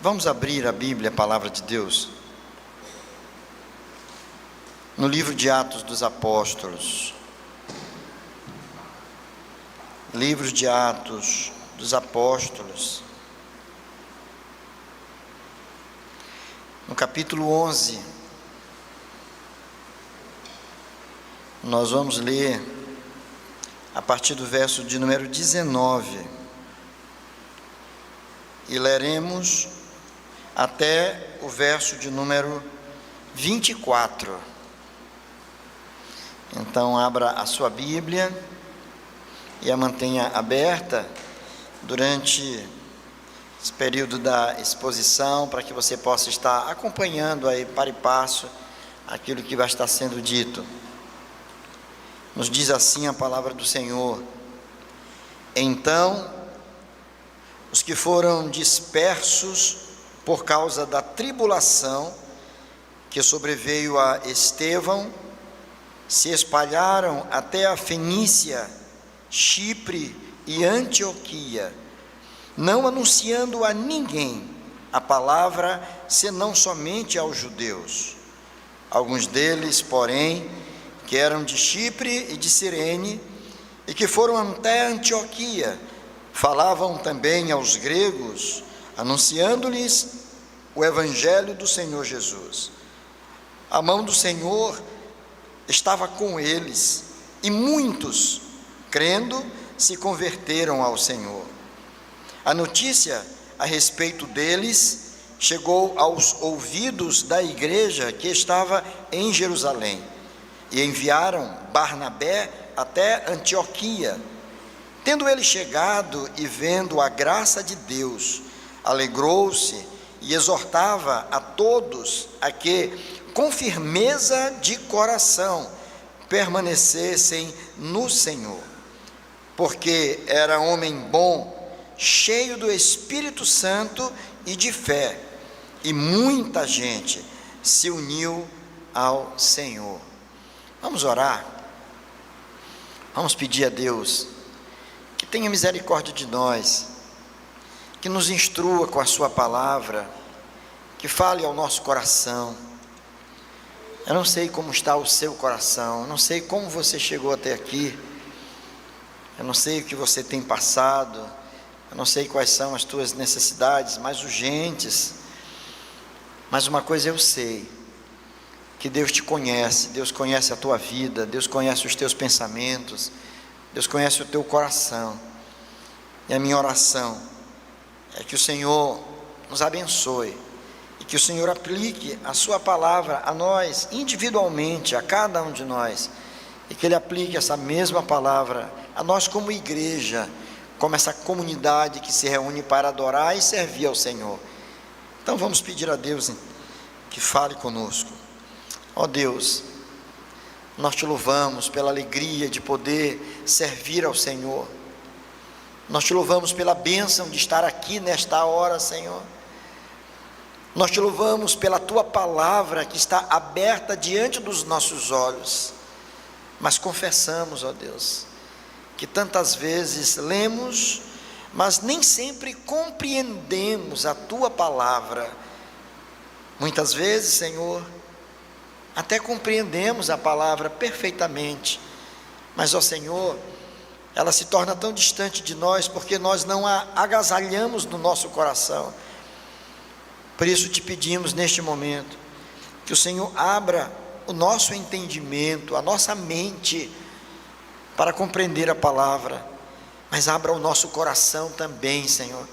Vamos abrir a Bíblia, a palavra de Deus, no livro de Atos dos Apóstolos. Livro de Atos dos Apóstolos, no capítulo 11, nós vamos ler a partir do verso de número 19, e leremos até o verso de número 24. Então, abra a sua Bíblia e a mantenha aberta durante esse período da exposição, para que você possa estar acompanhando aí, para e passo, aquilo que vai estar sendo dito. Nos diz assim a palavra do Senhor: então, os que foram dispersos por causa da tribulação que sobreveio a Estevão, se espalharam até a Fenícia, Chipre e Antioquia, não anunciando a ninguém a palavra, senão somente aos judeus. Alguns deles, porém, que eram de Chipre e de Cirene, e que foram até Antioquia, falavam também aos gregos, anunciando-lhes o evangelho do Senhor Jesus. A mão do Senhor estava com eles, e muitos, crendo, se converteram ao Senhor. A notícia a respeito deles chegou aos ouvidos da igreja que estava em Jerusalém, e enviaram Barnabé até Antioquia. Tendo ele chegado e vendo a graça de Deus, alegrou-se e exortava a todos a que, com firmeza de coração, permanecessem no Senhor, porque era homem bom, cheio do Espírito Santo e de fé, e muita gente se uniu ao Senhor. Vamos orar, vamos pedir a Deus que tenha misericórdia de nós, que nos instrua com a sua palavra, que fale ao nosso coração. Eu não sei como está o seu coração, eu não sei como você chegou até aqui, eu não sei o que você tem passado, eu não sei quais são as tuas necessidades mais urgentes, mas uma coisa eu sei, que Deus te conhece, Deus conhece a tua vida, Deus conhece os teus pensamentos, Deus conhece o teu coração. E a minha oração é que o Senhor nos abençoe, e que o Senhor aplique a sua palavra a nós, individualmente, a cada um de nós, e que Ele aplique essa mesma palavra a nós como igreja, como essa comunidade que se reúne para adorar e servir ao Senhor. Então vamos pedir a Deus que fale conosco. Ó Deus, nós te louvamos pela alegria de poder servir ao Senhor. Nós te louvamos pela bênção de estar aqui nesta hora, Senhor. Nós te louvamos pela tua palavra que está aberta diante dos nossos olhos. Mas confessamos, ó Deus, que tantas vezes lemos, mas nem sempre compreendemos a tua palavra. Muitas vezes, Senhor, até compreendemos a palavra perfeitamente, mas, ó Senhor, ela se torna tão distante de nós, porque nós não a agasalhamos no nosso coração. Por isso te pedimos neste momento, que o Senhor abra o nosso entendimento, a nossa mente, para compreender a palavra, mas abra o nosso coração também, Senhor,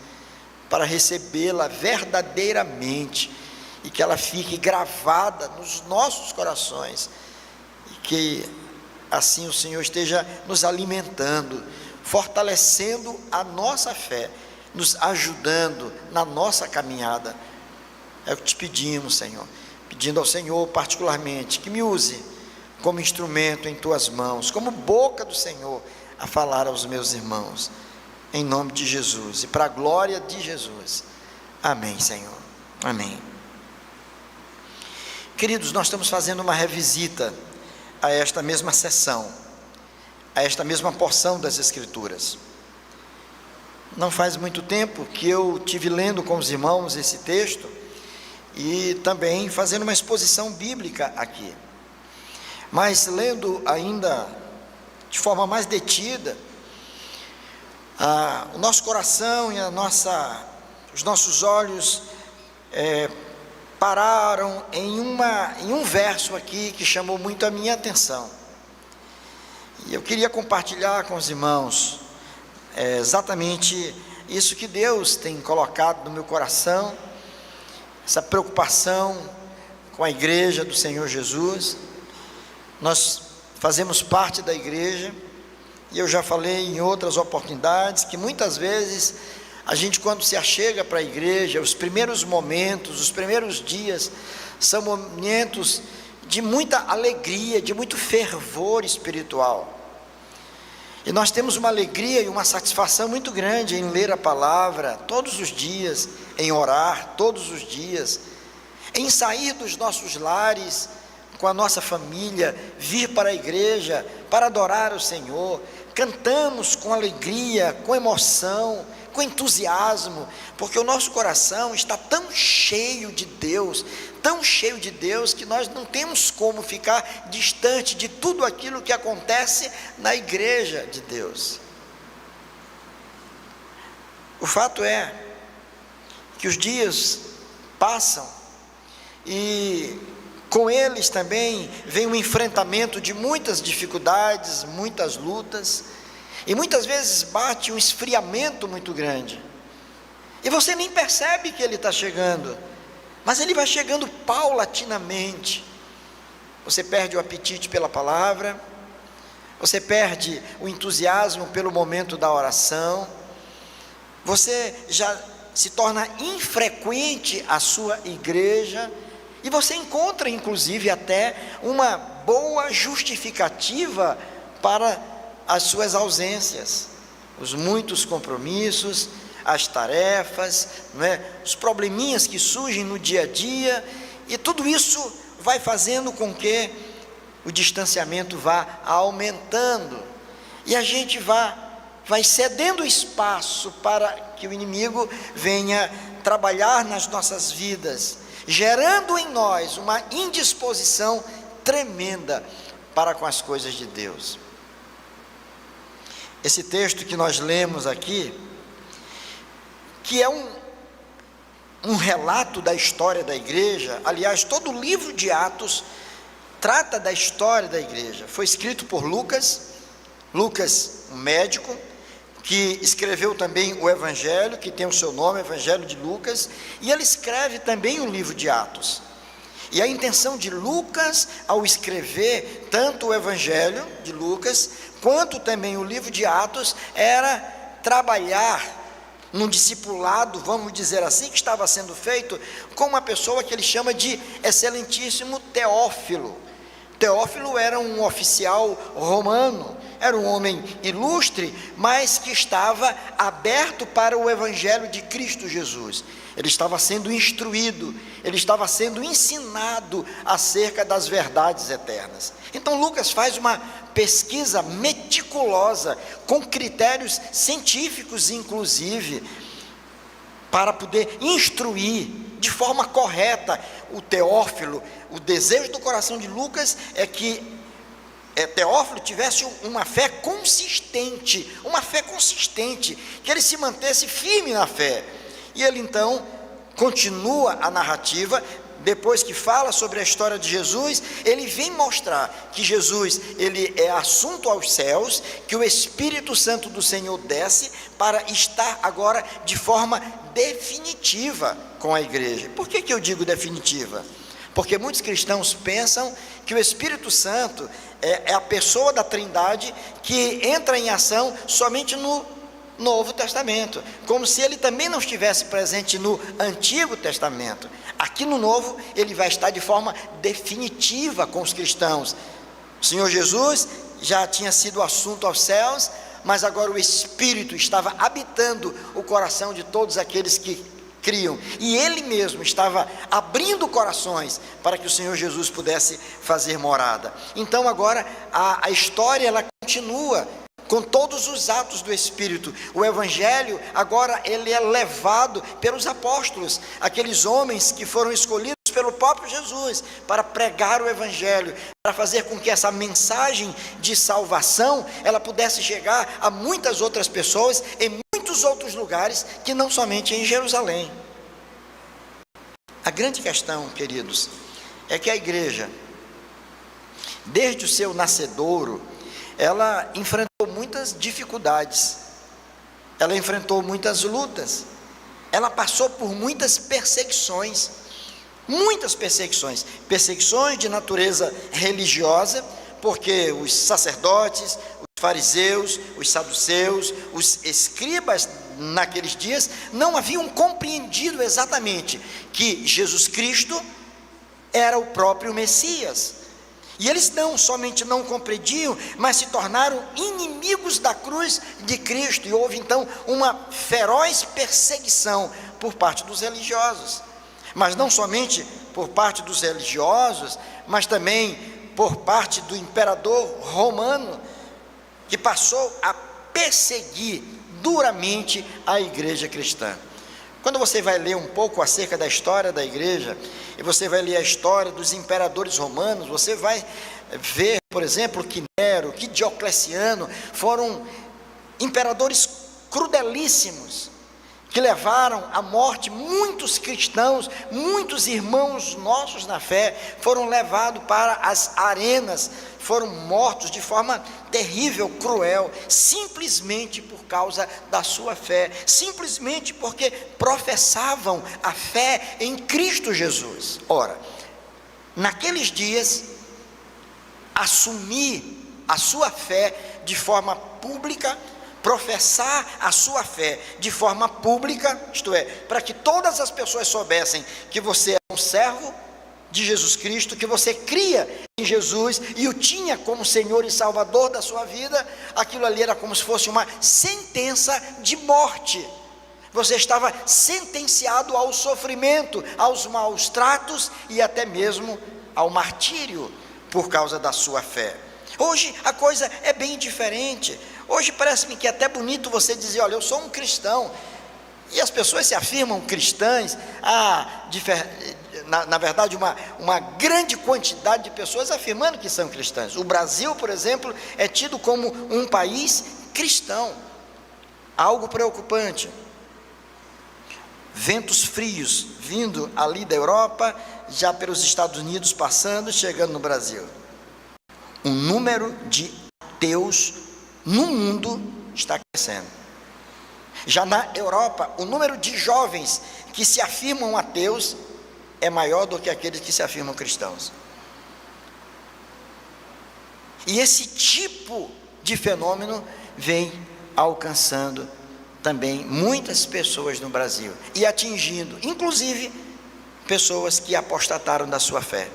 para recebê-la verdadeiramente, e que ela fique gravada nos nossos corações, e que assim o Senhor esteja nos alimentando, fortalecendo a nossa fé, nos ajudando na nossa caminhada. É o que te pedimos, Senhor, pedindo ao Senhor particularmente que me use como instrumento em tuas mãos, como boca do Senhor a falar aos meus irmãos, em nome de Jesus e para a glória de Jesus. Amém, Senhor. Amém. Queridos, nós estamos fazendo uma revisita a esta mesma sessão, a esta mesma porção das Escrituras. Não faz muito tempo que eu tive lendo com os irmãos esse texto e também fazendo uma exposição bíblica aqui. Mas lendo ainda de forma mais detida, o nosso coração e os nossos olhos pararam em um verso aqui que chamou muito a minha atenção. E eu queria compartilhar com os irmãos exatamente isso que Deus tem colocado no meu coração, essa preocupação com a igreja do Senhor Jesus. Nós fazemos parte da igreja, e eu já falei em outras oportunidades que muitas vezes a gente, quando se achega para a igreja, os primeiros momentos, os primeiros dias, são momentos de muita alegria, de muito fervor espiritual. E nós temos uma alegria e uma satisfação muito grande em ler a palavra todos os dias, em orar todos os dias, em sair dos nossos lares com a nossa família, vir para a igreja para adorar o Senhor. Cantamos com alegria, com emoção, com entusiasmo, porque o nosso coração está tão cheio de Deus, que nós não temos como ficar distante de tudo aquilo que acontece na igreja de Deus. O fato é que os dias passam e com eles também vem um enfrentamento de muitas dificuldades, muitas lutas, e muitas vezes bate um esfriamento muito grande, e você nem percebe que ele está chegando, mas ele vai chegando paulatinamente. Você perde o apetite pela palavra, você perde o entusiasmo pelo momento da oração, você já se torna infrequente a sua igreja, e você encontra inclusive até uma boa justificativa para as suas ausências, os muitos compromissos, as tarefas, os probleminhas que surgem no dia a dia, e tudo isso vai fazendo com que o distanciamento vá aumentando, e a gente vai cedendo espaço para que o inimigo venha trabalhar nas nossas vidas, gerando em nós uma indisposição tremenda para com as coisas de Deus. Esse texto que nós lemos aqui, que é um relato da história da igreja, aliás, todo o livro de Atos trata da história da igreja. Foi escrito por Lucas, um médico, que escreveu também o Evangelho, que tem o seu nome, Evangelho de Lucas, e ele escreve também o livro de Atos. E a intenção de Lucas, ao escrever tanto o Evangelho de Lucas, quanto também o livro de Atos, era trabalhar num discipulado, vamos dizer assim, que estava sendo feito com uma pessoa que ele chama de excelentíssimo Teófilo. Teófilo era um oficial romano, era um homem ilustre, mas que estava aberto para o Evangelho de Cristo Jesus. Ele estava sendo instruído, ele estava sendo ensinado acerca das verdades eternas. Então Lucas faz uma pesquisa meticulosa, com critérios científicos inclusive, para poder instruir de forma correta o Teófilo. O desejo do coração de Lucas é que Teófilo tivesse uma fé consistente, que ele se mantesse firme na fé. E ele então continua a narrativa. Depois que fala sobre a história de Jesus, ele vem mostrar que Jesus, ele é assunto aos céus, que o Espírito Santo do Senhor desce para estar agora de forma definitiva com a igreja. Por que eu digo definitiva? Porque muitos cristãos pensam que o Espírito Santo é a pessoa da Trindade que entra em ação somente no Novo Testamento, como se ele também não estivesse presente no Antigo Testamento. Aqui no Novo, ele vai estar de forma definitiva com os cristãos. O Senhor Jesus já tinha sido assunto aos céus, mas agora o Espírito estava habitando o coração de todos aqueles que criam, e ele mesmo estava abrindo corações para que o Senhor Jesus pudesse fazer morada. Então agora a história ela continua com todos os atos do Espírito. O Evangelho agora ele é levado pelos apóstolos, aqueles homens que foram escolhidos pelo próprio Jesus para pregar o Evangelho, para fazer com que essa mensagem de salvação ela pudesse chegar a muitas outras pessoas em muitos outros lugares, que não somente em Jerusalém. A grande questão, queridos, é que a igreja, desde o seu nascedouro, ela enfrentou muitas dificuldades, ela enfrentou muitas lutas, ela passou por muitas perseguições, perseguições de natureza religiosa, porque os sacerdotes, os fariseus, os saduceus, os escribas naqueles dias não haviam compreendido exatamente que Jesus Cristo era o próprio Messias. E eles não somente não compreendiam, mas se tornaram inimigos da cruz de Cristo. E houve então uma feroz perseguição por parte dos religiosos. Mas não somente por parte dos religiosos, mas também por parte do imperador romano, que passou a perseguir duramente a igreja cristã. Quando você vai ler um pouco acerca da história da igreja, e você vai ler a história dos imperadores romanos, você vai ver, por exemplo, que Nero, que Diocleciano foram imperadores crudelíssimos, que levaram à morte muitos cristãos, muitos irmãos nossos na fé, foram levados para as arenas, foram mortos de forma terrível, cruel, simplesmente por causa da sua fé, simplesmente porque professavam a fé em Cristo Jesus. Ora, naqueles dias, assumir a sua fé de forma pública, professar a sua fé de forma pública, isto é, para que todas as pessoas soubessem que você é um servo de Jesus Cristo, que você cria em Jesus e o tinha como Senhor e Salvador da sua vida, aquilo ali era como se fosse uma sentença de morte. Você estava sentenciado ao sofrimento, aos maus tratos e até mesmo ao martírio por causa da sua fé. Hoje a coisa é bem diferente. Hoje parece-me que é até bonito você dizer: olha, eu sou um cristão. E as pessoas se afirmam cristãs. Na verdade, uma grande quantidade de pessoas afirmando que são cristãs. O Brasil, por exemplo, é tido como um país cristão. Algo preocupante. Ventos frios vindo ali da Europa, já pelos Estados Unidos passando, chegando no Brasil. O número de ateus no mundo está crescendo. Já na Europa, o número de jovens que se afirmam ateus é maior do que aqueles que se afirmam cristãos. E esse tipo de fenômeno vem alcançando também muitas pessoas no Brasil e atingindo, inclusive, pessoas que apostataram da sua fé.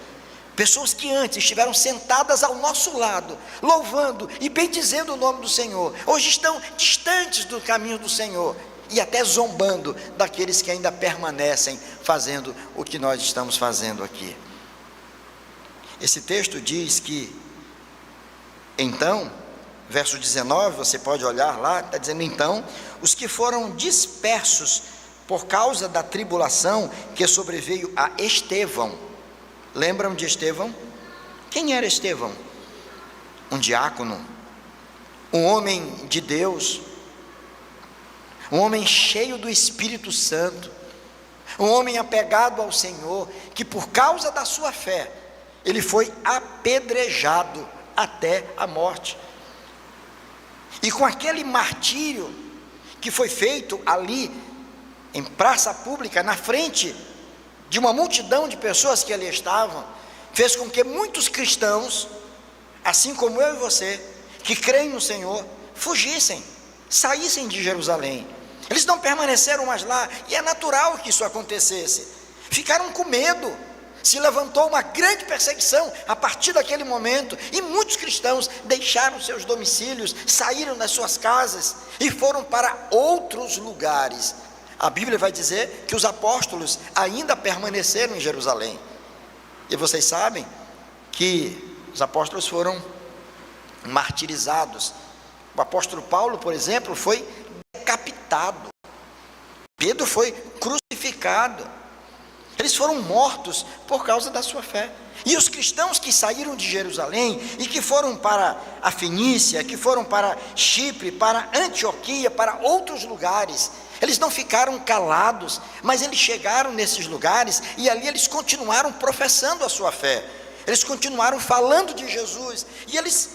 Pessoas que antes estiveram sentadas ao nosso lado, louvando e bendizendo o nome do Senhor, hoje estão distantes do caminho do Senhor e até zombando daqueles que ainda permanecem fazendo o que nós estamos fazendo aqui. Esse texto diz que, então, verso 19, você pode olhar lá, está dizendo: então, os que foram dispersos por causa da tribulação que sobreveio a Estevão. Lembram de Estevão? Quem era Estevão? Um diácono, um homem de Deus, um homem cheio do Espírito Santo, um homem apegado ao Senhor, que por causa da sua fé, ele foi apedrejado até a morte. E com aquele martírio que foi feito ali, em praça pública, na frente de uma multidão de pessoas que ali estavam, fez com que muitos cristãos, assim como eu e você, que creem no Senhor, fugissem, saíssem de Jerusalém. Eles não permaneceram mais lá, e é natural que isso acontecesse. Ficaram com medo, se levantou uma grande perseguição a partir daquele momento, e muitos cristãos deixaram seus domicílios, saíram das suas casas e foram para outros lugares. A Bíblia vai dizer que os apóstolos ainda permaneceram em Jerusalém. E vocês sabem que os apóstolos foram martirizados, O apóstolo Paulo, por exemplo, foi decapitado. Pedro foi crucificado. Eles foram mortos por causa da sua fé. E os cristãos que saíram de Jerusalém e que foram para a Fenícia, que foram para Chipre, para Antioquia, para outros lugares, eles não ficaram calados, mas eles chegaram nesses lugares e ali eles continuaram professando a sua fé. Eles continuaram falando de Jesus. E eles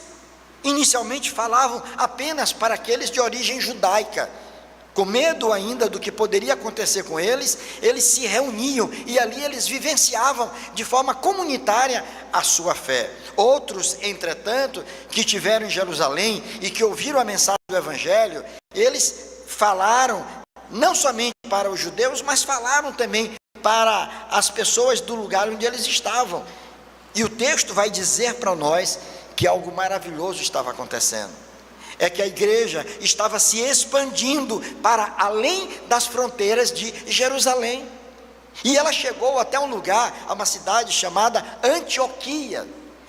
inicialmente falavam apenas para aqueles de origem judaica. Com medo ainda do que poderia acontecer com eles, eles se reuniam e ali eles vivenciavam de forma comunitária a sua fé. Outros, entretanto, que estiveram em Jerusalém e que ouviram a mensagem do Evangelho, eles falaram não somente para os judeus, mas falaram também para as pessoas do lugar onde eles estavam. E o texto vai dizer para nós que algo maravilhoso estava acontecendo. É que a igreja estava se expandindo para além das fronteiras de Jerusalém. E ela chegou até um lugar, a uma cidade chamada Antioquia.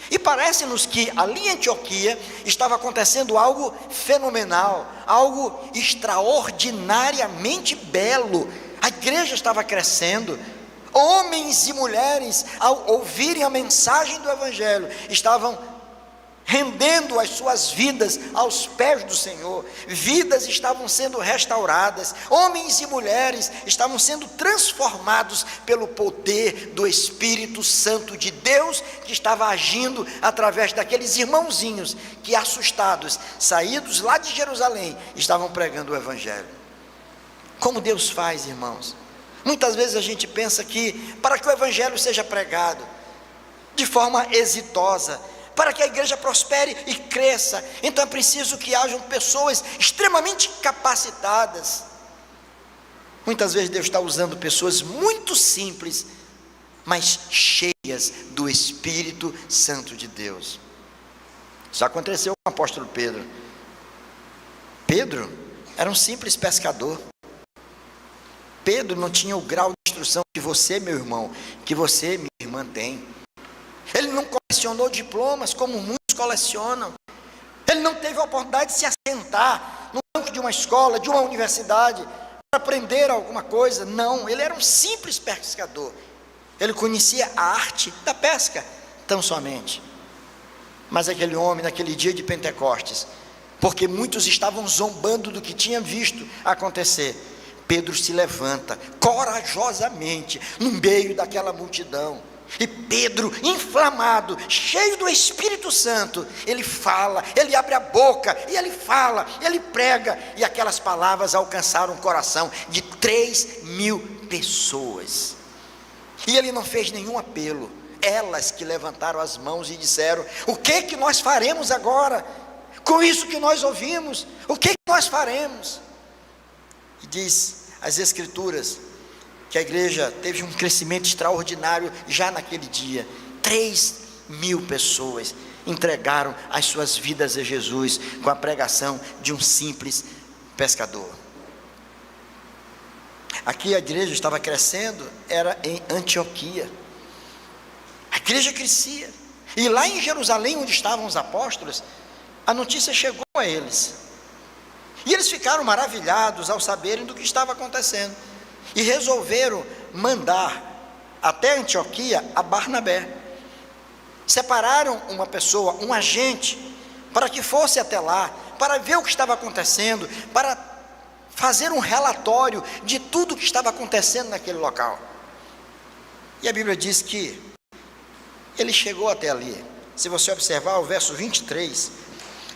E parece-nos que ali em Antioquia estava acontecendo algo fenomenal, algo extraordinariamente belo. A igreja estava crescendo. Homens e mulheres, ao ouvirem a mensagem do Evangelho, estavam rendendo as suas vidas aos pés do Senhor. Vidas estavam sendo restauradas, homens e mulheres estavam sendo transformados pelo poder do Espírito Santo de Deus, que estava agindo através daqueles irmãozinhos que, assustados, saídos lá de Jerusalém, estavam pregando o Evangelho. Como Deus faz, irmãos? Muitas vezes a gente pensa que para que o Evangelho seja pregado de forma exitosa, para que a igreja prospere e cresça, então é preciso que hajam pessoas extremamente capacitadas. Muitas vezes Deus está usando pessoas muito simples, mas cheias do Espírito Santo de Deus. Isso aconteceu com o apóstolo Pedro. Pedro era um simples pescador. Pedro não tinha o grau de instrução que você, meu irmão, que você, minha irmã, tem. Ele não colecionou diplomas como muitos colecionam. Ele não teve a oportunidade de se assentar no banco de uma escola, de uma universidade, para aprender alguma coisa. Não, ele era um simples pescador. Ele conhecia a arte da pesca, tão somente. Mas aquele homem, naquele dia de Pentecostes, porque muitos estavam zombando do que tinham visto acontecer, Pedro se levanta corajosamente no meio daquela multidão. E Pedro, inflamado, cheio do Espírito Santo, ele fala, ele abre a boca, e ele fala, ele prega, e aquelas palavras alcançaram o coração de 3.000 pessoas. E ele não fez nenhum apelo, elas que levantaram as mãos e disseram: o que nós faremos agora? Com isso que nós ouvimos, o que nós faremos? E diz as Escrituras que a igreja teve um crescimento extraordinário já naquele dia. 3.000 pessoas entregaram as suas vidas a Jesus com a pregação de um simples pescador. Aqui a igreja estava crescendo, era em Antioquia. A igreja crescia. E lá em Jerusalém, onde estavam os apóstolos, a notícia chegou a eles. E eles ficaram maravilhados ao saberem do que estava acontecendo. E resolveram mandar até Antioquia a Barnabé. Separaram uma pessoa, um agente, para que fosse até lá, para ver o que estava acontecendo, para fazer um relatório de tudo o que estava acontecendo naquele local. E a Bíblia diz que ele chegou até ali. Se você observar o verso 23,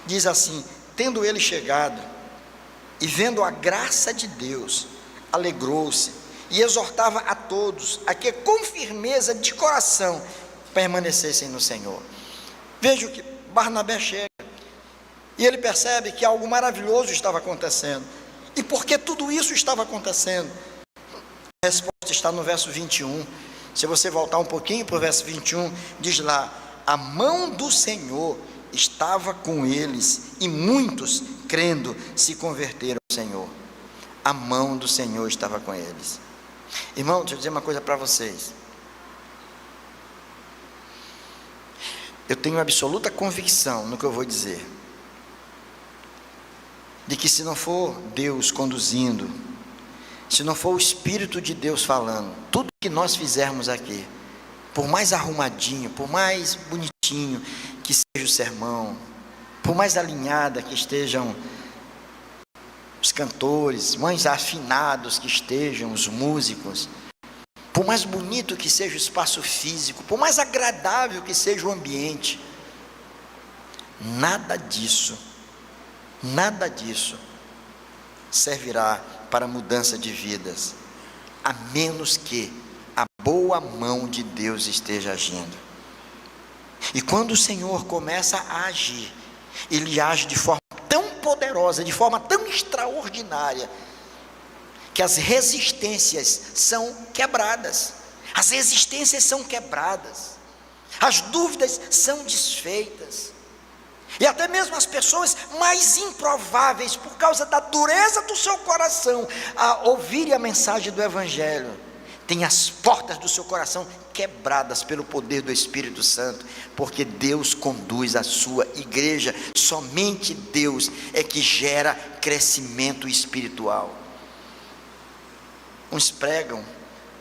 diz assim: tendo ele chegado e vendo a graça de Deus, alegrou-se e exortava a todos a que com firmeza de coração permanecessem no Senhor. Veja que Barnabé chega e ele percebe que algo maravilhoso estava acontecendo. E por que tudo isso estava acontecendo? A resposta está no verso 21. Se você voltar um pouquinho para o verso 21, diz lá: a mão do Senhor estava com eles e muitos, crendo, se converteram ao Senhor. A mão do Senhor estava com eles. Irmão, deixa eu dizer uma coisa para vocês. Eu tenho absoluta convicção no que eu vou dizer. de que se não for Deus conduzindo, se não for o Espírito de Deus falando, tudo que nós fizermos aqui, por mais arrumadinho, por mais bonitinho que seja o sermão, por mais alinhada que estejam os cantores, mais afinados que estejam os músicos, por mais bonito que seja o espaço físico, por mais agradável que seja o ambiente, nada disso servirá para mudança de vidas, a menos que a boa mão de Deus esteja agindo. E quando o Senhor começa a agir, Ele age de forma tão poderosa, de forma tão extraordinária, que as resistências são quebradas, as dúvidas são desfeitas, e até mesmo as pessoas mais improváveis, por causa da dureza do seu coração, a ouvirem a mensagem do Evangelho, tem as portas do seu coração quebradas pelo poder do Espírito Santo, porque Deus conduz a sua igreja. Somente Deus é que gera crescimento espiritual. Uns pregam,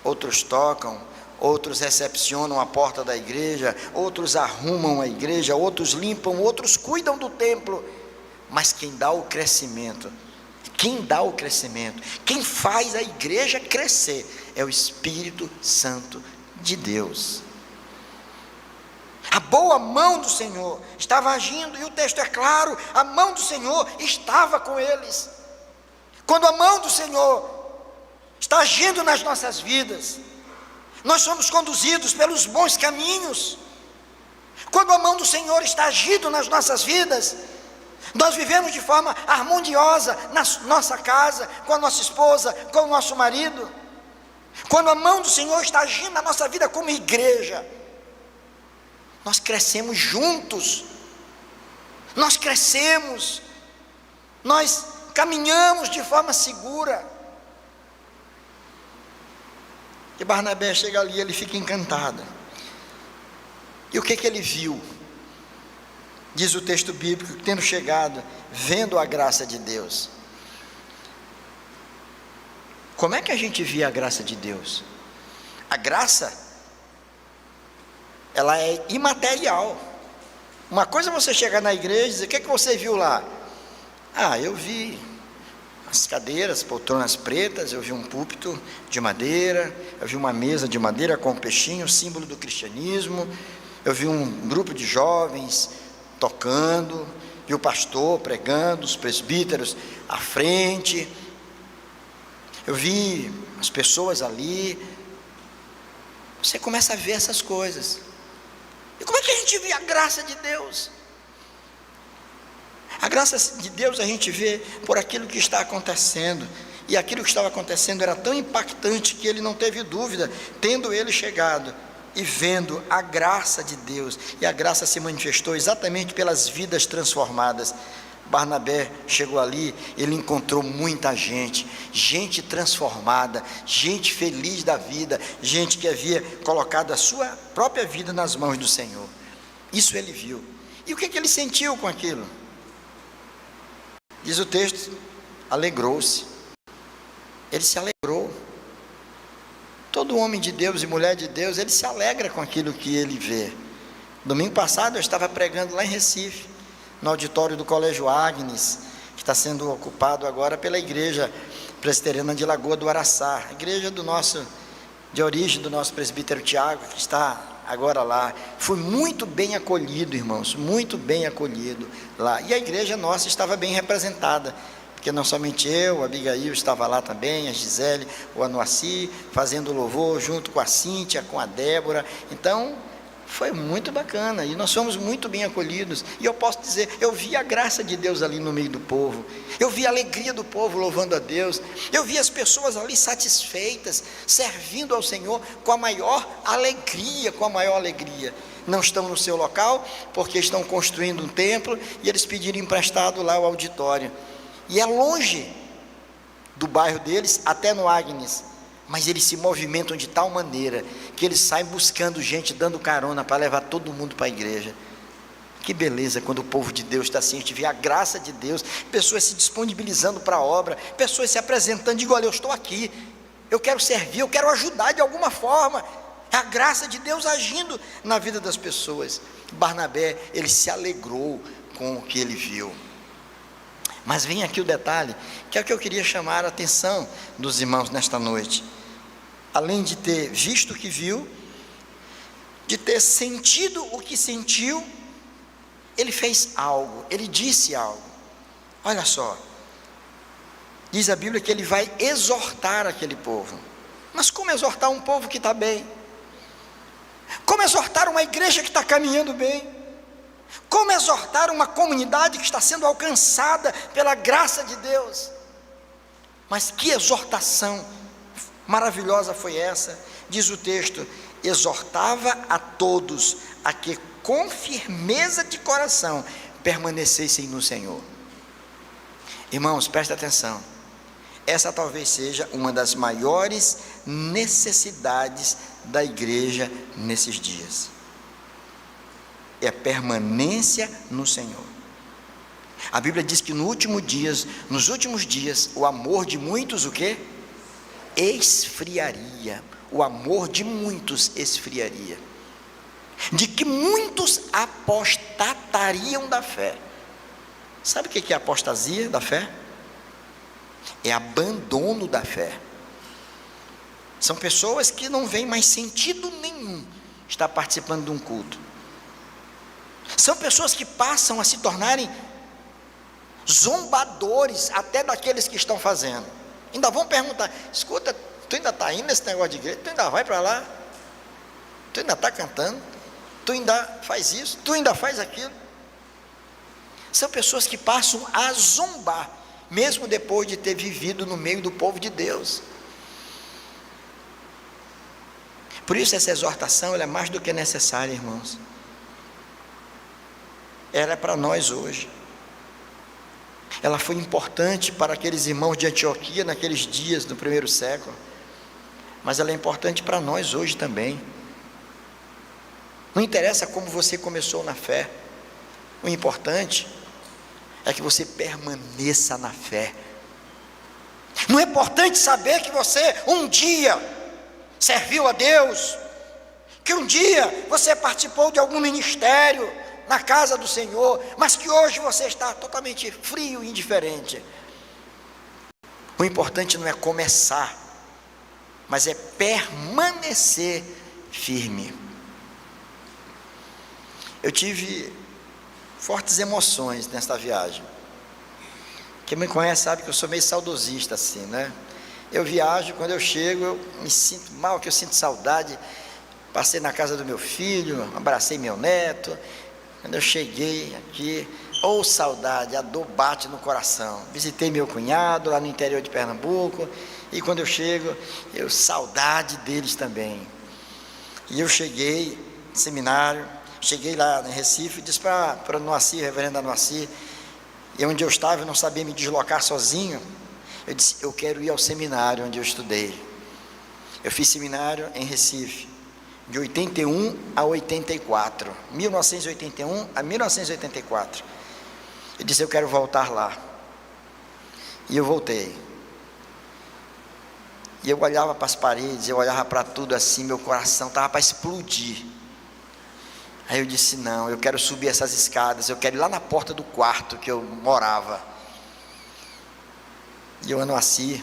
outros tocam, outros recepcionam a porta da igreja, outros arrumam a igreja, outros limpam, outros cuidam do templo, mas quem dá o crescimento, quem faz a igreja crescer, é o Espírito Santo de Deus. A boa mão do Senhor estava agindo, e o texto é claro, a mão do Senhor estava com eles. Quando a mão do Senhor está agindo nas nossas vidas, nós somos conduzidos pelos bons caminhos. Quando a mão do Senhor está agindo nas nossas vidas, nós vivemos de forma harmoniosa na nossa casa, com a nossa esposa, com o nosso marido. Quando a mão do Senhor está agindo na nossa vida como igreja, nós crescemos juntos, nós caminhamos de forma segura. E Barnabé chega ali, ele fica encantado. E o que ele viu? Diz o texto bíblico, tendo chegado, vendo a graça de Deus. Como é que a gente via a graça de Deus? A graça, ela é imaterial. Uma coisa é você chegar na igreja e dizer: o que você viu lá? Eu vi as cadeiras, poltronas pretas, eu vi um púlpito de madeira, eu vi uma mesa de madeira com um peixinho, símbolo do cristianismo, eu vi um grupo de jovens tocando, vi o pastor pregando, os presbíteros à frente, eu vi as pessoas ali. Você começa a ver essas coisas. E como é que a gente vê a graça de Deus? A graça de Deus a gente vê por aquilo que está acontecendo, e aquilo que estava acontecendo era tão impactante que ele não teve dúvida, tendo ele chegado e vendo a graça de Deus, e a graça se manifestou exatamente pelas vidas transformadas. Barnabé chegou ali, ele encontrou muita gente transformada, gente feliz da vida, gente que havia colocado a sua própria vida nas mãos do Senhor. Isso ele viu. E o que ele sentiu com aquilo? Diz o texto, alegrou-se. Ele se alegrou. Todo homem de Deus e mulher de Deus, ele se alegra com aquilo que ele vê. Domingo passado eu estava pregando lá em Recife, no auditório do Colégio Agnes, que está sendo ocupado agora pela igreja presbiteriana de Lagoa do Araçá, a igreja de origem do nosso presbítero Tiago, que está agora lá. Fui muito bem acolhido, irmãos, muito bem acolhido lá, e a igreja nossa estava bem representada, porque não somente eu, a Abigail estava lá também, a Gisele, o Anuaci, fazendo louvor junto com a Cíntia, com a Débora. Então foi muito bacana, e nós fomos muito bem acolhidos, e eu posso dizer, eu vi a graça de Deus ali no meio do povo, eu vi a alegria do povo louvando a Deus, eu vi as pessoas ali satisfeitas, servindo ao Senhor com a maior alegria, não estão no seu local, porque estão construindo um templo, e eles pediram emprestado lá o auditório, e é longe do bairro deles, até no Agnes, mas eles se movimentam de tal maneira, que eles saem buscando gente, dando carona, para levar todo mundo para a igreja. Que beleza quando o povo de Deus está assim, a gente vê a graça de Deus, pessoas se disponibilizando para a obra, pessoas se apresentando, digo, olha, eu estou aqui, eu quero servir, eu quero ajudar de alguma forma. É a graça de Deus agindo na vida das pessoas. Barnabé, ele se alegrou com o que ele viu. Mas vem aqui o detalhe, que é o que eu queria chamar a atenção dos irmãos nesta noite. Além de ter visto o que viu, de ter sentido o que sentiu, ele fez algo, ele disse algo. Olha só, diz a Bíblia que ele vai exortar aquele povo. Mas como exortar um povo que está bem? Como exortar uma igreja que está caminhando bem? Como exortar uma comunidade que está sendo alcançada pela graça de Deus? Mas que exortação maravilhosa foi essa? Diz o texto: exortava a todos a que com firmeza de coração permanecessem no Senhor. Irmãos, preste atenção, essa talvez seja uma das maiores necessidades da igreja nesses dias, é a permanência no Senhor. A Bíblia diz que nos últimos dias, o amor de muitos, o quê? Esfriaria. O amor de muitos esfriaria, de que muitos apostatariam da fé. Sabe o que é apostasia da fé? É abandono da fé. São pessoas que não veem mais sentido nenhum estar participando de um culto. São pessoas que passam a se tornarem zombadores até daqueles que estão fazendo. Ainda vão perguntar: escuta, tu ainda está indo nesse negócio de igreja? Tu ainda vai para lá? Tu ainda está cantando? Tu ainda faz isso? Tu ainda faz aquilo? São pessoas que passam a zombar, mesmo depois de ter vivido no meio do povo de Deus. Por isso essa exortação ela é mais do que necessária, irmãos. Ela é para nós hoje. Ela foi importante para aqueles irmãos de Antioquia naqueles dias do primeiro século, mas ela é importante para nós hoje também. Não interessa como você começou na fé, o importante é que você permaneça na fé. Não é importante saber que você um dia serviu a Deus, que um dia você participou de algum ministério na casa do Senhor, mas que hoje você está totalmente frio e indiferente. O importante não é começar, mas é permanecer firme. Eu tive fortes emoções nesta viagem. Quem me conhece sabe que eu sou meio saudosista assim, né? Eu viajo, quando eu chego eu me sinto mal, que eu sinto saudade. Passei na casa do meu filho, abracei meu neto. Quando eu cheguei aqui, saudade, a dor bate no coração. Visitei meu cunhado lá no interior de Pernambuco, e quando eu chego, saudade deles também. E eu cheguei no seminário, cheguei lá em Recife, disse para o Noacir, reverendo Noacir, e onde eu estava, eu não sabia me deslocar sozinho. Eu disse: eu quero ir ao seminário onde eu estudei. Eu fiz seminário em Recife, de 81 a 84, 1981 a 1984. Eu disse: eu quero voltar lá. E eu voltei. E eu olhava para as paredes, eu olhava para tudo assim, meu coração estava para explodir. Aí eu disse: não, eu quero subir essas escadas, eu quero ir lá na porta do quarto que eu morava. E o Anoaci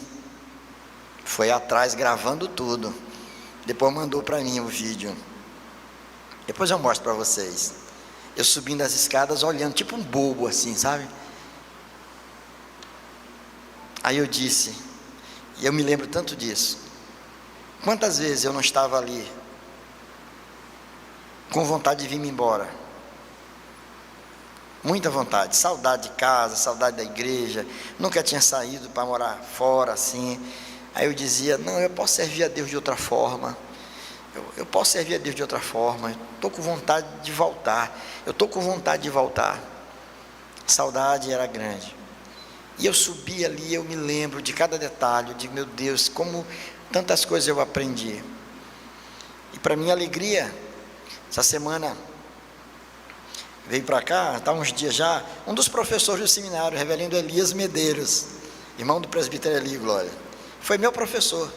foi atrás gravando tudo. Depois mandou para mim o vídeo. Depois eu mostro para vocês. Eu subindo as escadas, olhando, tipo um bobo assim, sabe? Aí eu disse, e eu me lembro tanto disso: quantas vezes eu não estava ali com vontade de vir-me embora? Muita vontade, saudade de casa, saudade da igreja. Nunca tinha saído para morar fora assim. Aí eu dizia: não, eu posso servir a Deus de outra forma. Eu posso servir a Deus de outra forma. Estou com vontade de voltar. Eu estou com vontade de voltar. Saudade era grande. E eu subi ali, eu me lembro de cada detalhe. Eu digo: meu Deus, como tantas coisas eu aprendi. E para minha alegria, essa semana veio para cá, está uns dias já, um dos professores do seminário, reverendo Elias Medeiros, irmão do presbítero Eli Glória, foi meu professor,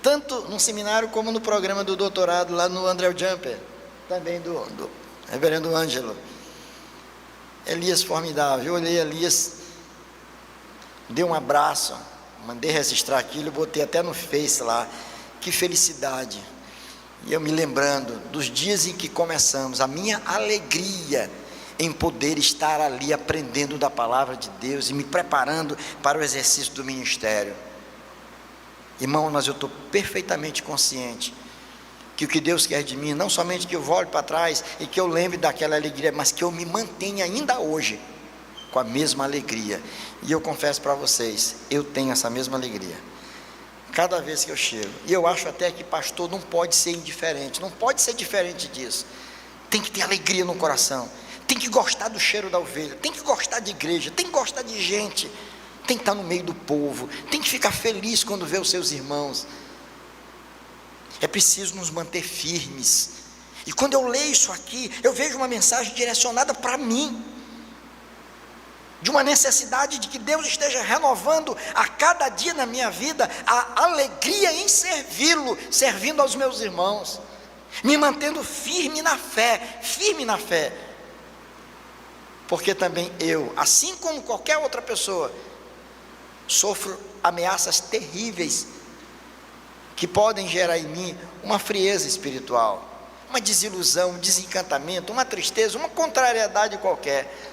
tanto no seminário como no programa do doutorado lá no André Jumper, também do reverendo Ângelo. Elias formidável, eu olhei Elias, dei um abraço, mandei registrar aquilo, botei até no Face lá, que felicidade. E eu me lembrando dos dias em que começamos, a minha alegria em poder estar ali aprendendo da palavra de Deus e me preparando para o exercício do ministério. Irmão, mas eu estou perfeitamente consciente que o que Deus quer de mim, não somente que eu volte para trás e que eu lembre daquela alegria, mas que eu me mantenha ainda hoje com a mesma alegria. E eu confesso para vocês, eu tenho essa mesma alegria cada vez que eu chego. E eu acho até que pastor não pode ser indiferente, não pode ser diferente disso. Tem que ter alegria no coração, tem que gostar do cheiro da ovelha, tem que gostar de igreja, tem que gostar de gente, tem que estar no meio do povo, tem que ficar feliz quando vê os seus irmãos. É preciso nos manter firmes. E quando eu leio isso aqui, eu vejo uma mensagem direcionada para mim, de uma necessidade de que Deus esteja renovando a cada dia na minha vida a alegria em servi-lo, servindo aos meus irmãos, me mantendo firme na fé, porque também eu, assim como qualquer outra pessoa, sofro ameaças terríveis que podem gerar em mim uma frieza espiritual, uma desilusão, um desencantamento, uma tristeza, uma contrariedade qualquer.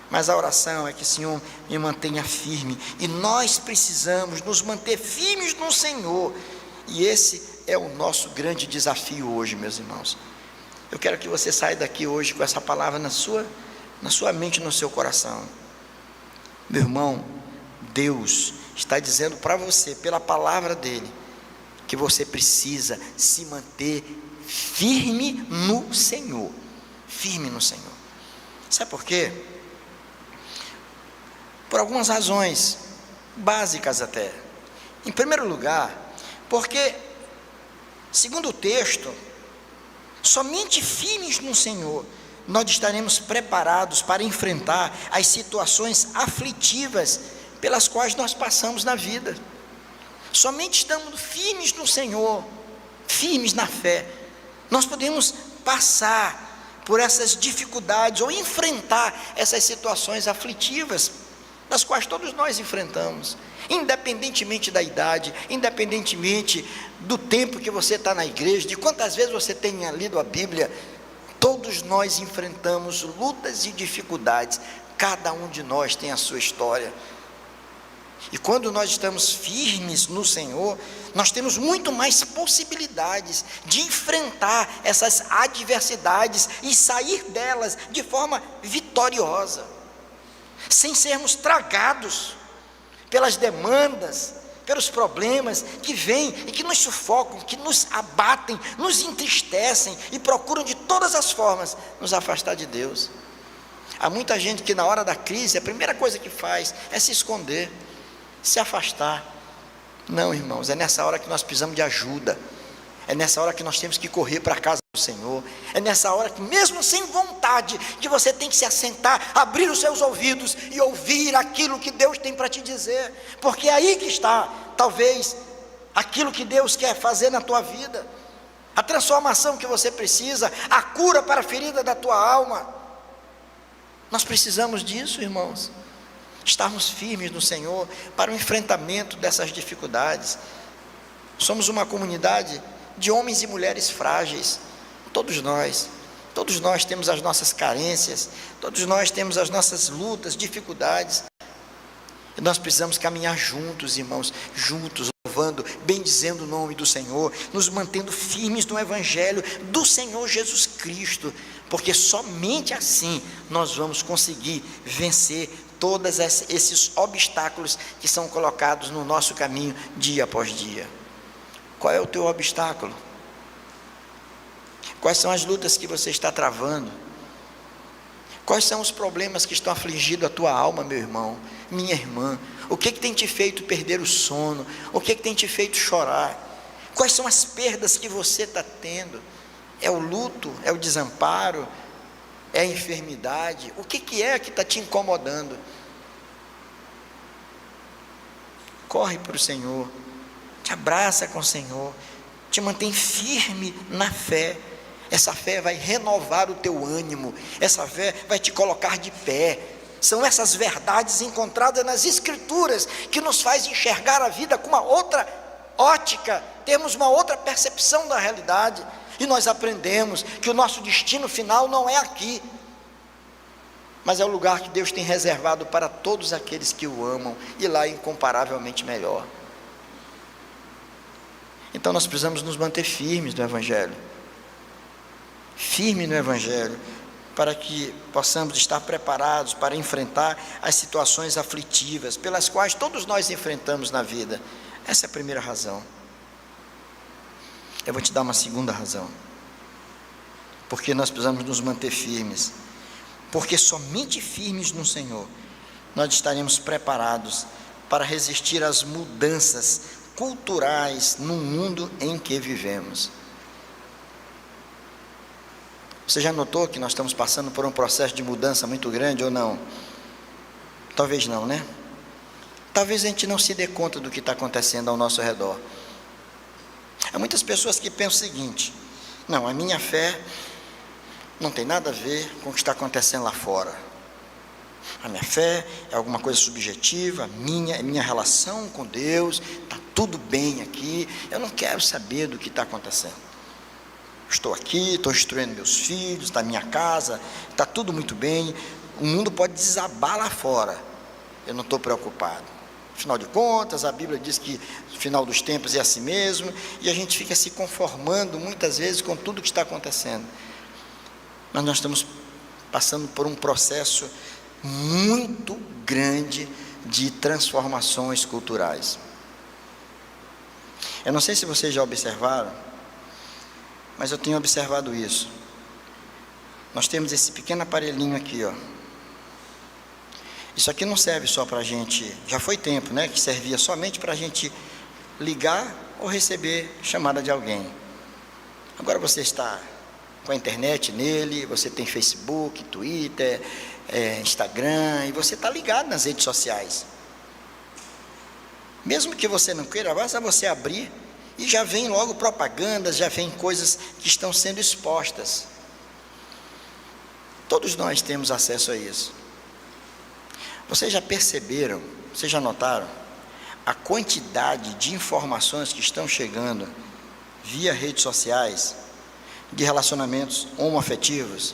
Mas a oração é que o Senhor me mantenha firme, e nós precisamos nos manter firmes no Senhor, e esse é o nosso grande desafio hoje, meus irmãos. Eu quero que você saia daqui hoje com essa palavra na sua mente, no seu coração. Meu irmão, Deus está dizendo para você, pela palavra dele, que você precisa se manter firme no Senhor, firme no Senhor. Sabe por quê? Por algumas razões básicas até. Em primeiro lugar, porque, segundo o texto, somente firmes no Senhor nós estaremos preparados para enfrentar as situações aflitivas pelas quais nós passamos na vida. Somente estando firmes no Senhor, firmes na fé, nós podemos passar por essas dificuldades ou enfrentar essas situações aflitivas, das quais todos nós enfrentamos, independentemente da idade, independentemente do tempo que você está na igreja, de quantas vezes você tenha lido a Bíblia. Todos nós enfrentamos lutas e dificuldades, cada um de nós tem a sua história. E quando nós estamos firmes no Senhor, nós temos muito mais possibilidades de enfrentar essas adversidades e sair delas de forma vitoriosa, sem sermos tragados pelas demandas, pelos problemas que vêm e que nos sufocam, que nos abatem, nos entristecem e procuram de todas as formas nos afastar de Deus. Há muita gente que na hora da crise, a primeira coisa que faz é se esconder, se afastar. Não, irmãos, é nessa hora que nós precisamos de ajuda, é nessa hora que nós temos que correr para a casa do Senhor, é nessa hora que, mesmo sem vontade, que você tem que se assentar, abrir os seus ouvidos e ouvir aquilo que Deus tem para te dizer, porque é aí que está, talvez, aquilo que Deus quer fazer na tua vida, a transformação que você precisa, a cura para a ferida da tua alma. Nós precisamos disso, irmãos, estarmos firmes no Senhor para o enfrentamento dessas dificuldades. Somos uma comunidade de homens e mulheres frágeis, todos nós temos as nossas carências, todos nós temos as nossas lutas, dificuldades, e nós precisamos caminhar juntos, irmãos, juntos, louvando, bendizendo o nome do Senhor, nos mantendo firmes no Evangelho do Senhor Jesus Cristo, porque somente assim nós vamos conseguir vencer todos esses obstáculos que são colocados no nosso caminho dia após dia. Qual é o teu obstáculo? Quais são as lutas que você está travando? Quais são os problemas que estão afligindo a tua alma, meu irmão, minha irmã? O que tem te feito perder o sono? O que tem te feito chorar? Quais são as perdas que você está tendo? É o luto? É o desamparo? É a enfermidade? O que é que está te incomodando? Corre para o Senhor, te abraça com o Senhor, te mantém firme na fé. Essa fé vai renovar o teu ânimo, essa fé vai te colocar de pé. São essas verdades encontradas nas Escrituras que nos faz enxergar a vida com uma outra ótica, temos uma outra percepção da realidade, e nós aprendemos que o nosso destino final não é aqui, mas é o lugar que Deus tem reservado para todos aqueles que o amam, e lá é incomparavelmente melhor. Então nós precisamos nos manter firmes no Evangelho, firme no Evangelho, para que possamos estar preparados para enfrentar as situações aflitivas, pelas quais todos nós enfrentamos na vida. Essa é a primeira razão. Eu vou te dar uma segunda razão, porque nós precisamos nos manter firmes, porque somente firmes no Senhor, nós estaremos preparados para resistir às mudanças culturais no mundo em que vivemos. Você já notou que nós estamos passando por um processo de mudança muito grande ou não? Talvez não, né? Talvez a gente não se dê conta do que está acontecendo ao nosso redor. Há muitas pessoas que pensam o seguinte: não, a minha fé não tem nada a ver com o que está acontecendo lá fora. A minha fé é alguma coisa subjetiva, é minha relação com Deus, está tudo bem aqui, eu não quero saber do que está acontecendo. Estou aqui, estou instruindo meus filhos, está na minha casa, está tudo muito bem, o mundo pode desabar lá fora, eu não estou preocupado. Afinal de contas, a Bíblia diz que o final dos tempos é assim mesmo, e a gente fica se conformando muitas vezes com tudo que está acontecendo. Mas nós estamos passando por um processo muito grande de transformações culturais. Eu não sei se vocês já observaram, mas eu tenho observado isso. Nós temos esse pequeno aparelhinho aqui, ó. Isso aqui não serve só para a gente, já foi tempo, né, que servia somente para a gente ligar ou receber chamada de alguém. Agora você está com a internet nele, você tem Facebook, Twitter, Instagram, e você está ligado nas redes sociais. Mesmo que você não queira, basta você abrir e já vem logo propagandas, já vem coisas que estão sendo expostas. Todos nós temos acesso a isso. Vocês já perceberam, vocês já notaram a quantidade de informações que estão chegando via redes sociais, de relacionamentos homoafetivos,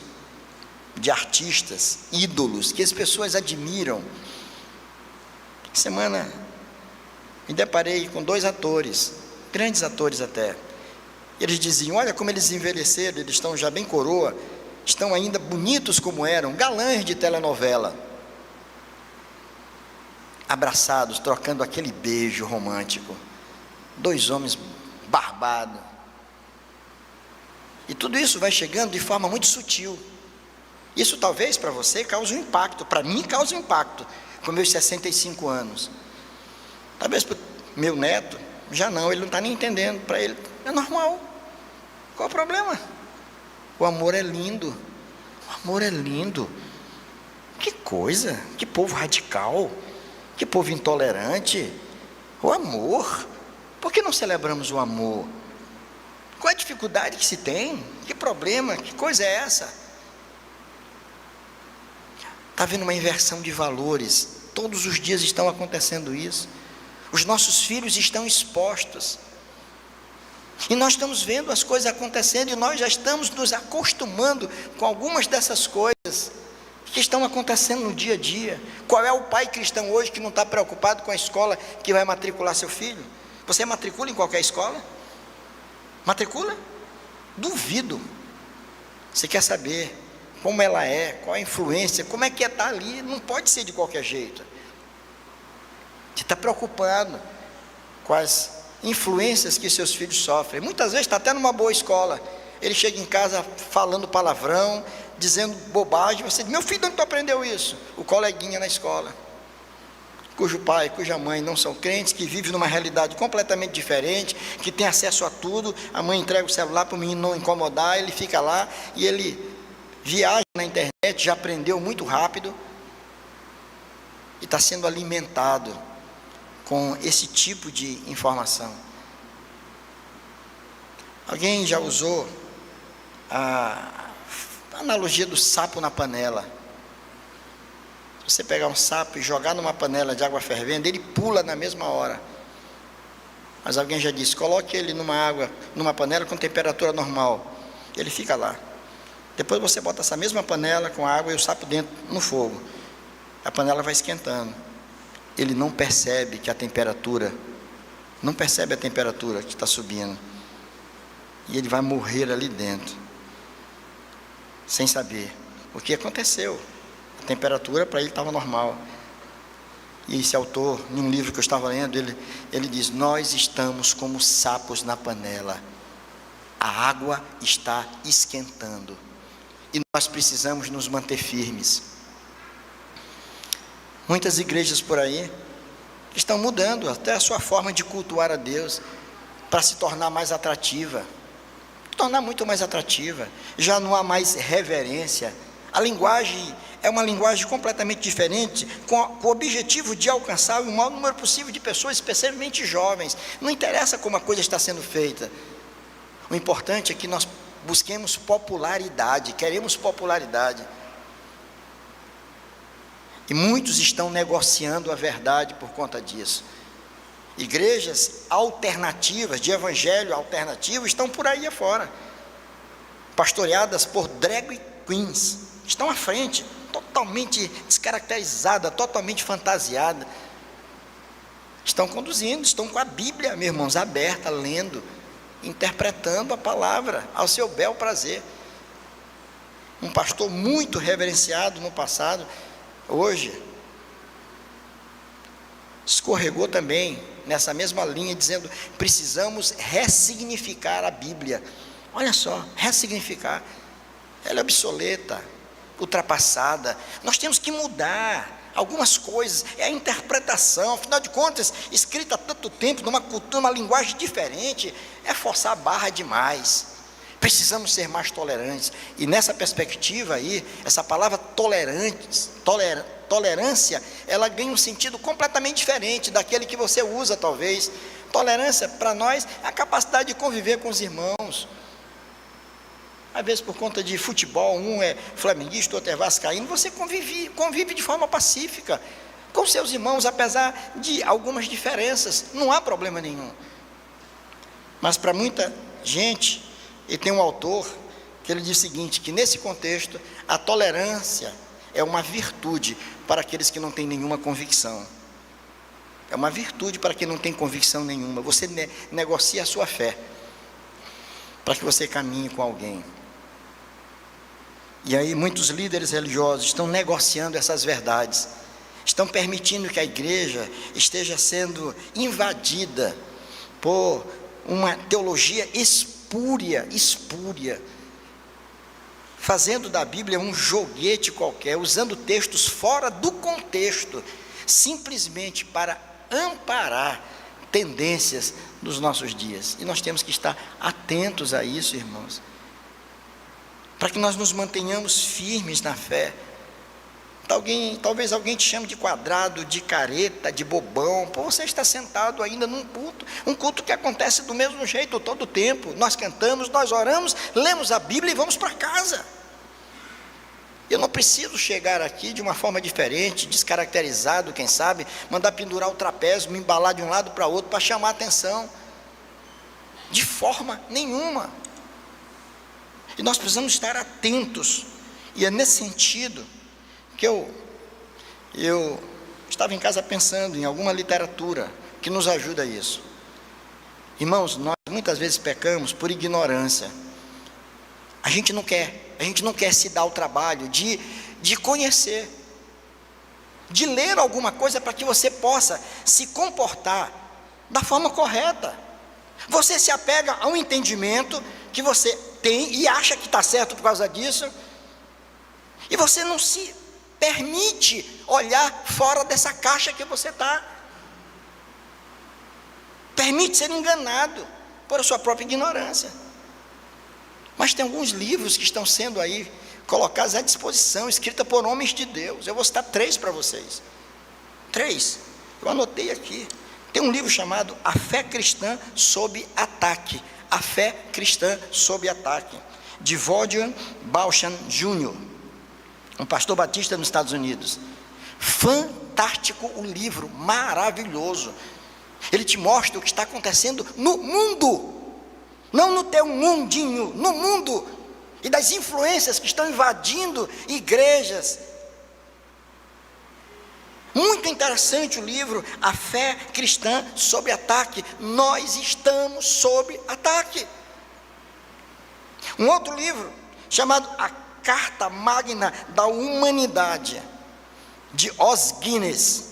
de artistas, ídolos, que as pessoas admiram? Semana me deparei com 2 atores, grandes atores até. Eles diziam: olha como eles envelheceram, eles estão já bem coroa, estão ainda bonitos como eram, galãs de telenovela, abraçados, trocando aquele beijo romântico, 2 homens barbados. E tudo isso vai chegando de forma muito sutil. Isso talvez para você cause um impacto, para mim cause um impacto, com meus 65 anos. Talvez para o meu neto, já não, ele não está nem entendendo, para ele é normal. Qual o problema? O amor é lindo, o amor é lindo. Que coisa, que povo radical, que povo intolerante. O amor, por que não celebramos o amor? Qual a dificuldade que se tem? Que problema, que coisa é essa? Está havendo uma inversão de valores, todos os dias estão acontecendo isso. Os nossos filhos estão expostos, e nós estamos vendo as coisas acontecendo, e nós já estamos nos acostumando com algumas dessas coisas que estão acontecendo no dia a dia. Qual é o pai cristão hoje que não está preocupado com a escola que vai matricular seu filho? Você matricula em qualquer escola? Matricula? Duvido. Você quer saber como ela é, qual a influência, como é que estar ali? Não pode ser de qualquer jeito. Você está preocupado com as influências que seus filhos sofrem. Muitas vezes está até numa boa escola, ele chega em casa falando palavrão, dizendo bobagem. Você diz: meu filho, onde tu aprendeu isso? O coleguinha na escola, cujo pai, cuja mãe não são crentes, que vive numa realidade completamente diferente, que tem acesso a tudo. A mãe entrega o celular para o menino não incomodar, ele fica lá e ele viaja na internet, já aprendeu muito rápido e está sendo alimentado com esse tipo de informação. Alguém já usou a analogia do sapo na panela? Se você pegar um sapo e jogar numa panela de água fervendo, ele pula na mesma hora. Mas alguém já disse, coloque ele numa panela com temperatura normal, ele fica lá. Depois você bota essa mesma panela com água e o sapo dentro no fogo, a panela vai esquentando. Ele não percebe que a temperatura, não percebe a temperatura que está subindo, e ele vai morrer ali dentro, sem saber o que aconteceu. A temperatura para ele estava normal. E esse autor, em um livro que eu estava lendo, ele diz, nós estamos como sapos na panela, a água está esquentando, e nós precisamos nos manter firmes. Muitas igrejas por aí estão mudando até a sua forma de cultuar a Deus, para se tornar mais atrativa, tornar muito mais atrativa. Já não há mais reverência, a linguagem é uma linguagem completamente diferente, com o objetivo de alcançar o maior número possível de pessoas, especialmente jovens. Não interessa como a coisa está sendo feita, o importante é que nós busquemos popularidade, queremos popularidade. E muitos estão negociando a verdade por conta disso. Igrejas alternativas, de evangelho alternativo, estão por aí afora, pastoreadas por drag queens, estão à frente, totalmente descaracterizada, totalmente fantasiada, estão conduzindo, estão com a Bíblia, meus irmãos, aberta, lendo, interpretando a palavra ao seu bel prazer. Um pastor muito reverenciado no passado, hoje escorregou também nessa mesma linha, dizendo, precisamos ressignificar a Bíblia. Olha só, ressignificar, ela é obsoleta, ultrapassada, nós temos que mudar algumas coisas, é a interpretação, afinal de contas, escrita há tanto tempo, numa cultura, numa linguagem diferente, é forçar a barra demais. Precisamos ser mais tolerantes, e nessa perspectiva aí, essa palavra tolerância, ela ganha um sentido completamente diferente daquele que você usa talvez. Tolerância para nós é a capacidade de conviver com os irmãos. Às vezes por conta de futebol, um é flamenguista, outro é vascaíno, você convive de forma pacífica com seus irmãos, apesar de algumas diferenças, não há problema nenhum. Mas para muita gente, e tem um autor que ele diz o seguinte, que nesse contexto, a tolerância é uma virtude para aqueles que não têm nenhuma convicção. É uma virtude para quem não tem convicção nenhuma. Você negocia a sua fé, para que você caminhe com alguém. E aí muitos líderes religiosos estão negociando essas verdades, estão permitindo que a igreja esteja sendo invadida por uma teologia espúria, fazendo da Bíblia um joguete qualquer, usando textos fora do contexto, simplesmente para amparar tendências dos nossos dias. E nós temos que estar atentos a isso, irmãos, para que nós nos mantenhamos firmes na fé. Talvez alguém te chame de quadrado, de careta, de bobão, por você estar sentado ainda num culto, um culto que acontece do mesmo jeito todo o tempo. Nós cantamos, nós oramos, lemos a Bíblia e vamos para casa. Eu não preciso chegar aqui de uma forma diferente, descaracterizado, quem sabe, mandar pendurar o trapézio, me embalar de um lado para outro para chamar a atenção, de forma nenhuma. E nós precisamos estar atentos, e é nesse sentido que eu estava em casa pensando em alguma literatura que nos ajuda a isso. Irmãos, nós muitas vezes pecamos por ignorância. A gente não quer se dar o trabalho de conhecer, de ler alguma coisa para que você possa se comportar da forma correta. Você se apega a um entendimento que você tem e acha que está certo por causa disso, e você não se permite olhar fora dessa caixa que você está, permite ser enganado por a sua própria ignorância. Mas tem alguns livros que estão sendo aí colocadas à disposição, escrita por homens de Deus. Eu vou citar 3 para vocês. 3, eu anotei aqui. Tem um livro chamado A Fé Cristã Sob Ataque. A Fé Cristã Sob Ataque, de Vaughan Balchan Jr., um pastor batista nos Estados Unidos. Fantástico o livro, maravilhoso. Ele te mostra o que está acontecendo no mundo, não no teu mundinho, no mundo, e das influências que estão invadindo igrejas. Muito interessante o livro, A Fé Cristã Sob Ataque. Nós estamos sob ataque. Um outro livro, chamado A Carta Magna da Humanidade, de Os Guinness,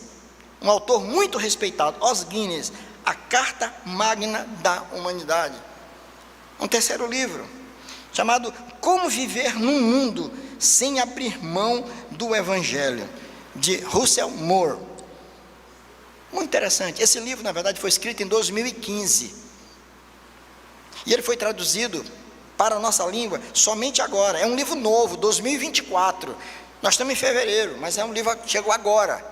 um autor muito respeitado, Os Guinness, A Carta Magna da Humanidade. Um terceiro livro, chamado Como Viver num Mundo Sem Abrir Mão do Evangelho, de Russell Moore. Muito interessante. Esse livro, na verdade, foi escrito em 2015. E ele foi traduzido para a nossa língua somente agora. É um livro novo, 2024. Nós estamos em fevereiro, mas é um livro que chegou agora.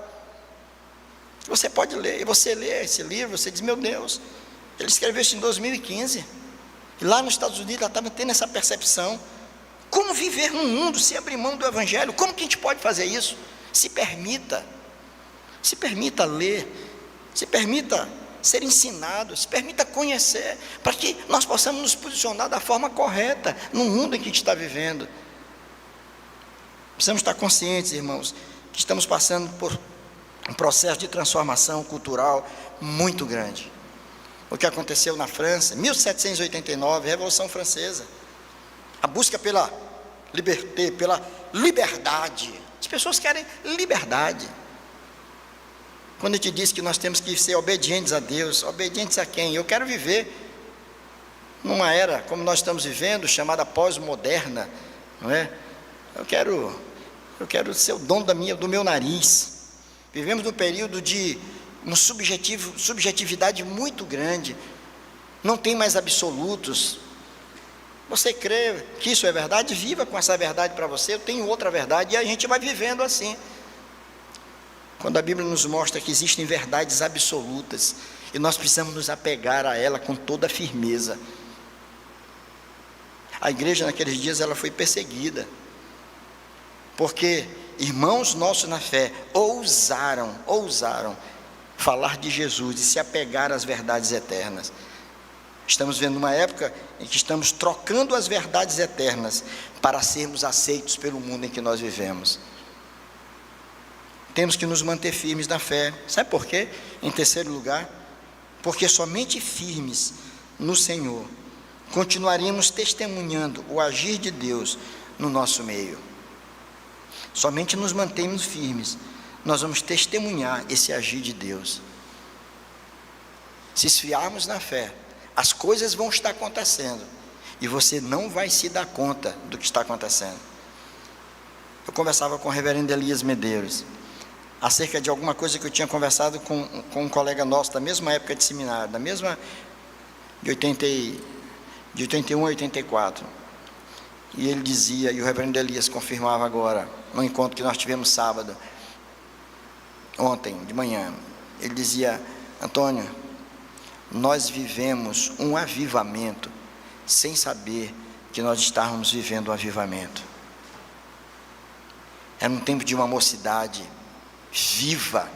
Você pode ler, e você lê esse livro, você diz, meu Deus, ele escreveu isso em 2015. E lá nos Estados Unidos ela estava tendo essa percepção. Como viver num mundo sem abrir mão do Evangelho? Como que a gente pode fazer isso? Se permita ler, se permita ser ensinado, se permita conhecer, para que nós possamos nos posicionar da forma correta no mundo em que a gente está vivendo. Precisamos estar conscientes, irmãos, que estamos passando por um processo de transformação cultural muito grande. O que aconteceu na França, 1789, Revolução Francesa, a busca pela liberté, pela liberdade. As pessoas querem liberdade. Quando a gente diz que nós temos que ser obedientes a Deus, obedientes a quem? Eu quero viver numa era como nós estamos vivendo, chamada pós-moderna, não é? Eu quero ser o dono do meu nariz. Vivemos num período de uma subjetividade muito grande. Não tem mais absolutos. Você crê que isso é verdade? Viva com essa verdade para você. Eu tenho outra verdade, e a gente vai vivendo assim. Quando a Bíblia nos mostra que existem verdades absolutas, e nós precisamos nos apegar a ela com toda a firmeza. A igreja naqueles dias ela foi perseguida, porque irmãos nossos na fé ousaram falar de Jesus e se apegar às verdades eternas. Estamos vendo uma época em que estamos trocando as verdades eternas para sermos aceitos pelo mundo em que nós vivemos. Temos que nos manter firmes na fé. Sabe por quê? Em terceiro lugar, porque somente firmes no Senhor continuaremos testemunhando o agir de Deus no nosso meio. Somente nos mantemos firmes, nós vamos testemunhar esse agir de Deus. Se esfriarmos na fé, as coisas vão estar acontecendo, e você não vai se dar conta do que está acontecendo. Eu conversava com o reverendo Elias Medeiros, acerca de alguma coisa que eu tinha conversado com um colega nosso, da mesma época de seminário, da mesma, de 81 a 84, e ele dizia, e o reverendo Elias confirmava agora, no encontro que nós tivemos sábado, ontem, de manhã, ele dizia, Antônio, nós vivemos um avivamento, sem saber que nós estávamos vivendo um avivamento. Era um tempo de uma mocidade viva,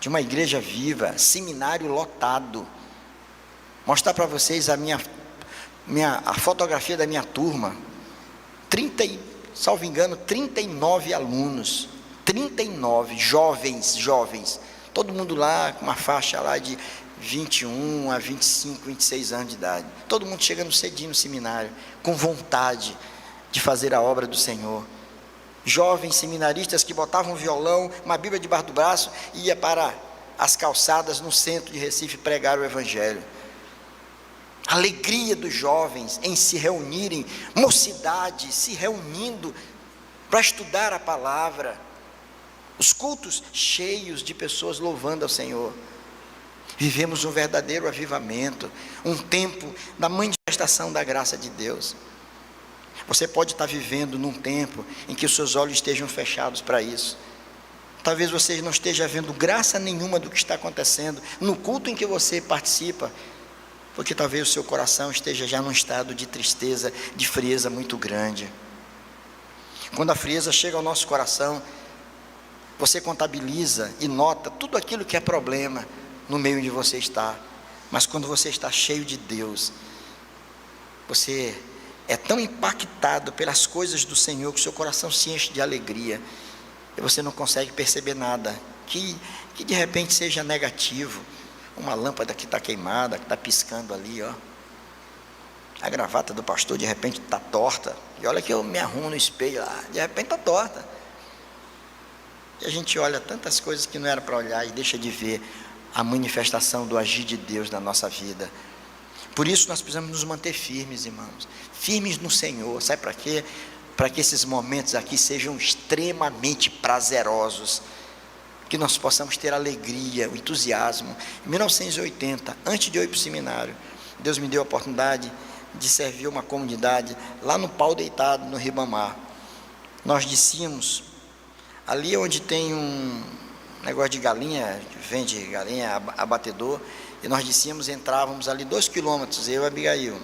de uma igreja viva, seminário lotado. Mostrar para vocês a fotografia da minha turma, salvo engano, 39 alunos, 39 jovens, todo mundo lá com uma faixa lá de 21 a 25, 26 anos de idade, todo mundo chegando cedinho no seminário, com vontade de fazer a obra do Senhor. Jovens seminaristas que botavam um violão, uma Bíblia debaixo do braço, e ia para as calçadas no centro de Recife pregar o Evangelho. A alegria dos jovens em se reunirem, mocidade se reunindo para estudar a palavra, os cultos cheios de pessoas louvando ao Senhor. Vivemos um verdadeiro avivamento, um tempo da manifestação da graça de Deus. Você pode estar vivendo num tempo em que os seus olhos estejam fechados para isso. Talvez você não esteja vendo graça nenhuma do que está acontecendo no culto em que você participa, porque talvez o seu coração esteja já num estado de tristeza, de frieza muito grande. Quando a frieza chega ao nosso coração, você contabiliza e nota tudo aquilo que é problema no meio onde você está. Mas quando você está cheio de Deus, você é tão impactado pelas coisas do Senhor que o seu coração se enche de alegria e você não consegue perceber nada que de repente seja negativo. Uma lâmpada que está queimada, que está piscando ali, ó. A gravata do pastor de repente está torta, e olha que eu me arrumo no espelho lá, de repente está torta. E a gente olha tantas coisas que não era para olhar e deixa de ver a manifestação do agir de Deus na nossa vida. Por isso nós precisamos nos manter firmes, irmãos, firmes no Senhor. Sabe para quê? Para que esses momentos aqui sejam extremamente prazerosos, que nós possamos ter alegria, o entusiasmo. Em 1980, antes de eu ir para o seminário, Deus me deu a oportunidade de servir uma comunidade lá no Pau Deitado, no Ribamar. Nós descíamos ali onde tem um negócio de galinha, vende galinha, abatedor, e nós descíamos, entrávamos ali 2 quilômetros, eu e a Abigail,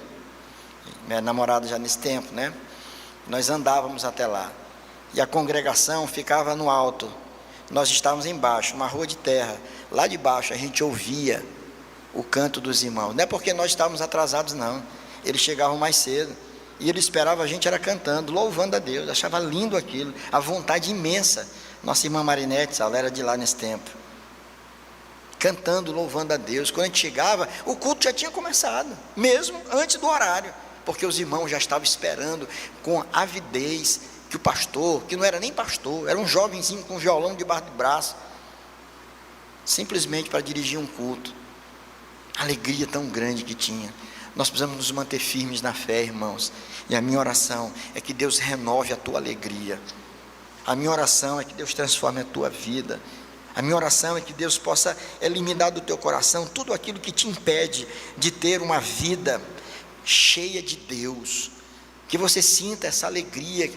minha namorada já nesse tempo, né? Nós andávamos até lá, e a congregação ficava no alto, nós estávamos embaixo, uma rua de terra. Lá de baixo a gente ouvia o canto dos irmãos, não é porque nós estávamos atrasados não, eles chegavam mais cedo, e eles esperavam a gente era cantando, louvando a Deus. Achava lindo aquilo, a vontade imensa. Nossa irmã Marinete, ela era de lá nesse tempo, cantando, louvando a Deus. Quando a gente chegava, o culto já tinha começado, mesmo antes do horário, porque os irmãos já estavam esperando com avidez que o pastor, que não era nem pastor, era um jovenzinho com um violão debaixo do braço, simplesmente para dirigir um culto. A alegria tão grande que tinha. Nós precisamos nos manter firmes na fé, irmãos, e a minha oração é que Deus renove a tua alegria. A minha oração é que Deus transforme a tua vida. A minha oração é que Deus possa eliminar do teu coração tudo aquilo que te impede de ter uma vida cheia de Deus, que você sinta essa alegria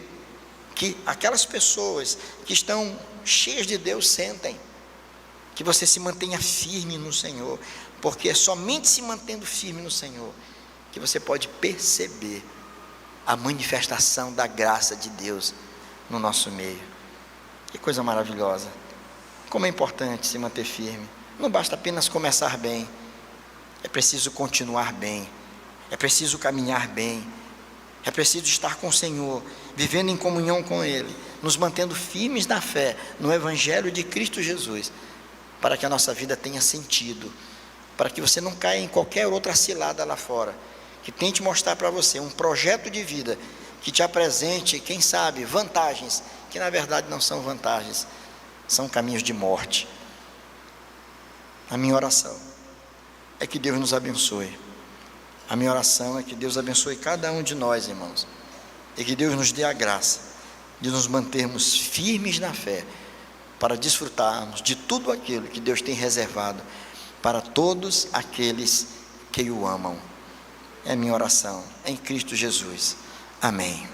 que aquelas pessoas que estão cheias de Deus sentem, que você se mantenha firme no Senhor, porque é somente se mantendo firme no Senhor que você pode perceber a manifestação da graça de Deus no nosso meio. Que coisa maravilhosa! Como é importante se manter firme. Não basta apenas começar bem, é preciso continuar bem, é preciso caminhar bem, é preciso estar com o Senhor, vivendo em comunhão com Ele, nos mantendo firmes na fé, no Evangelho de Cristo Jesus, para que a nossa vida tenha sentido, para que você não caia em qualquer outra cilada lá fora, que tente mostrar para você um projeto de vida, que te apresente, quem sabe, vantagens, que na verdade não são vantagens, são caminhos de morte. A minha oração é que Deus nos abençoe. A minha oração é que Deus abençoe cada um de nós, irmãos, e que Deus nos dê a graça de nos mantermos firmes na fé, para desfrutarmos de tudo aquilo que Deus tem reservado para todos aqueles que o amam. É a minha oração, em Cristo Jesus. Amém.